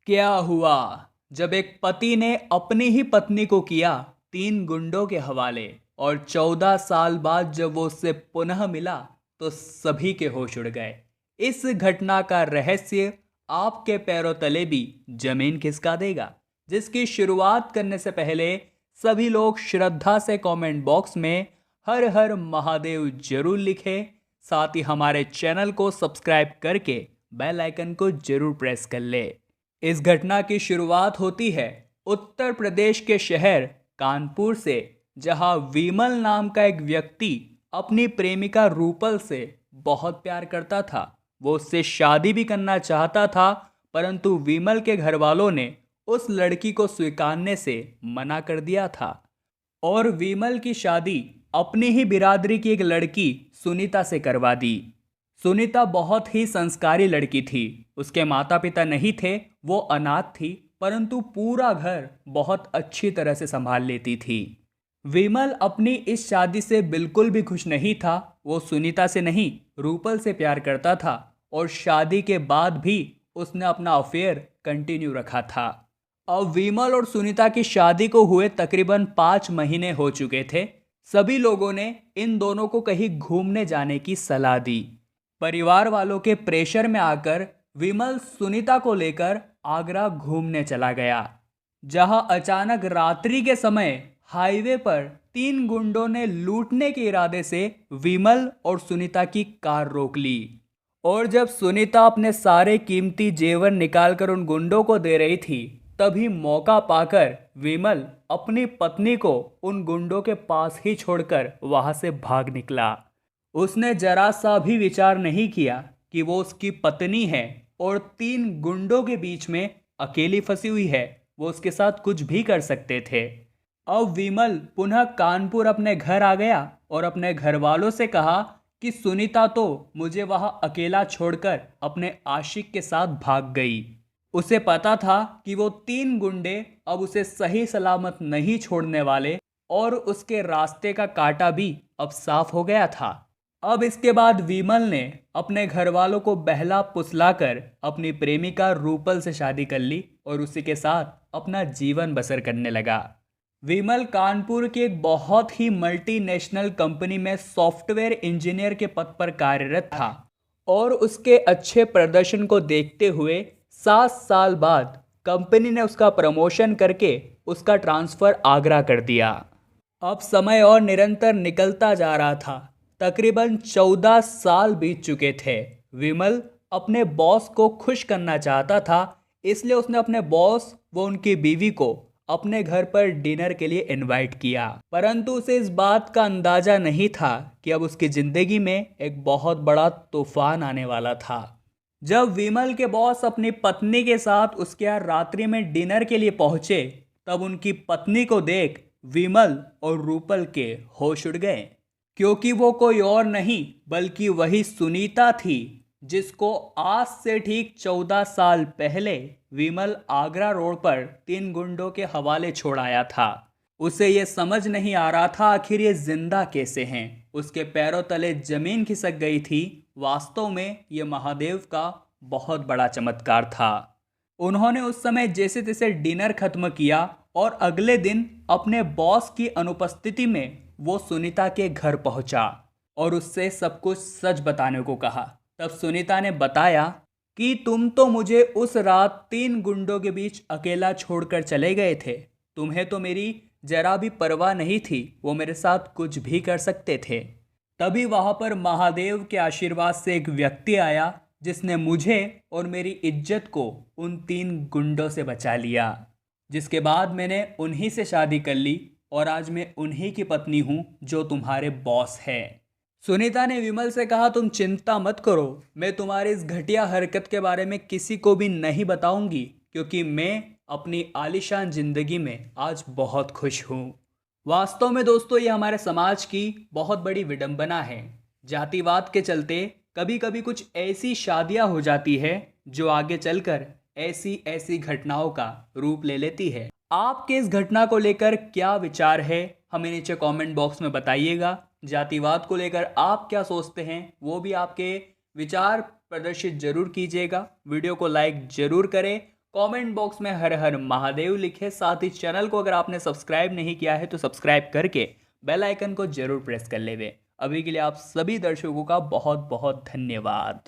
क्या हुआ जब एक पति ने अपनी ही पत्नी को किया 3 गुंडों के हवाले और 14 साल बाद जब वो उससे पुनः मिला तो सभी के होश उड़ गए। इस घटना का रहस्य आपके पैरों तले भी जमीन खिसका देगा, जिसकी शुरुआत करने से पहले सभी लोग श्रद्धा से कमेंट बॉक्स में हर हर महादेव जरूर लिखें। साथ ही हमारे चैनल को सब्सक्राइब करके बेल आइकन को जरूर प्रेस कर ले। इस घटना की शुरुआत होती है उत्तर प्रदेश के शहर कानपुर से, जहां विमल नाम का एक व्यक्ति अपनी प्रेमिका रूपल से बहुत प्यार करता था। वो उससे शादी भी करना चाहता था, परंतु विमल के घर वालों ने उस लड़की को स्वीकारने से मना कर दिया था और विमल की शादी अपनी ही बिरादरी की एक लड़की सुनीता से करवा दी। सुनीता बहुत ही संस्कारी लड़की थी। उसके माता पिता नहीं थे, वो अनाथ थी, परंतु पूरा घर बहुत अच्छी तरह से संभाल लेती थी। विमल अपनी इस शादी से बिल्कुल भी खुश नहीं था। वो सुनीता से नहीं, रूपल से प्यार करता था और शादी के बाद भी उसने अपना अफेयर कंटिन्यू रखा था। अब विमल और सुनीता की शादी को हुए तकरीबन 5 महीने हो चुके थे। सभी लोगों ने इन दोनों को कहीं घूमने जाने की सलाह दी। परिवार वालों के प्रेशर में आकर विमल सुनीता को लेकर आगरा घूमने चला गया, जहां अचानक रात्रि के समय हाईवे पर 3 गुंडों ने लूटने के इरादे से विमल और सुनीता की कार रोक ली। और जब सुनीता अपने सारे कीमती जेवर निकालकर उन गुंडों को दे रही थी, तभी मौका पाकर विमल अपनी पत्नी को उन गुंडों के पास ही छोड़कर वहां से भाग निकला। उसने जरा सा भी विचार नहीं किया कि वो उसकी पत्नी है और 3 गुंडों के बीच में अकेली फंसी हुई है, वो उसके साथ कुछ भी कर सकते थे। अब विमल पुनः कानपुर अपने घर आ गया और अपने घर वालों से कहा कि सुनीता तो मुझे वहां अकेला छोड़कर अपने आशिक के साथ भाग गई। उसे पता था कि वो 3 गुंडे अब उसे सही सलामत नहीं छोड़ने वाले और उसके रास्ते का कांटा भी अब साफ हो गया था। अब इसके बाद विमल ने अपने घर वालों को बहला फुसलाकर अपनी प्रेमिका रूपल से शादी कर ली और उसी के साथ अपना जीवन बसर करने लगा। विमल कानपुर की एक बहुत ही मल्टीनेशनल कंपनी में सॉफ्टवेयर इंजीनियर के पद पर कार्यरत था और उसके अच्छे प्रदर्शन को देखते हुए 7 साल बाद कंपनी ने उसका प्रमोशन करके उसका ट्रांसफ़र आगरा कर दिया। अब समय और निरंतर निकलता जा रहा था। तकरीबन 14 साल बीत चुके थे। विमल अपने बॉस को खुश करना चाहता था, इसलिए उसने अपने बॉस व उनकी बीवी को अपने घर पर डिनर के लिए इनवाइट किया, परंतु उसे इस बात का अंदाजा नहीं था कि अब उसकी जिंदगी में एक बहुत बड़ा तूफान आने वाला था। जब विमल के बॉस अपनी पत्नी के साथ उसके यहाँ रात्रि में डिनर के लिए पहुंचे, तब उनकी पत्नी को देख विमल और रूपल के होश उड़ गए, क्योंकि वो कोई और नहीं बल्कि वही सुनीता थी, जिसको आज से ठीक 14 साल पहले विमल आगरा रोड पर 3 गुंडों के हवाले छोड़ाया था। उसे ये समझ नहीं आ रहा था आखिर ये जिंदा कैसे हैं। उसके पैरों तले जमीन खिसक गई थी। वास्तव में ये महादेव का बहुत बड़ा चमत्कार था। उन्होंने उस समय जैसे तैसे डिनर खत्म किया और अगले दिन अपने बॉस की अनुपस्थिति में वो सुनीता के घर पहुंचा और उससे सब कुछ सच बताने को कहा। तब सुनीता ने बताया कि तुम तो मुझे उस रात 3 गुंडों के बीच अकेला छोड़कर चले गए थे। तुम्हें तो मेरी जरा भी परवाह नहीं थी, वो मेरे साथ कुछ भी कर सकते थे। तभी वहां पर महादेव के आशीर्वाद से एक व्यक्ति आया, जिसने मुझे और मेरी इज्जत को उन 3 गुंडों से बचा लिया, जिसके बाद मैंने उन्हीं से शादी कर ली और आज मैं उन्हीं की पत्नी हूँ जो तुम्हारे बॉस है। सुनीता ने विमल से कहा, तुम चिंता मत करो, मैं तुम्हारी इस घटिया हरकत के बारे में किसी को भी नहीं बताऊंगी, क्योंकि मैं अपनी आलीशान जिंदगी में आज बहुत खुश हूँ। वास्तव में दोस्तों, ये हमारे समाज की बहुत बड़ी विडंबना है। जातिवाद के चलते कभी कभी कुछ ऐसी शादियां हो जाती है जो आगे चलकर ऐसी ऐसी घटनाओं का रूप ले लेती है। आपके इस घटना को लेकर क्या विचार है, हमें नीचे कमेंट बॉक्स में बताइएगा। जातिवाद को लेकर आप क्या सोचते हैं, वो भी आपके विचार प्रदर्शित जरूर कीजिएगा। वीडियो को लाइक जरूर करें कमेंट बॉक्स में हर हर महादेव लिखे। साथ ही चैनल को अगर आपने सब्सक्राइब नहीं किया है तो सब्सक्राइब करके बेल आइकन को जरूर प्रेस कर लेवे। अभी के लिए आप सभी दर्शकों का बहुत बहुत धन्यवाद।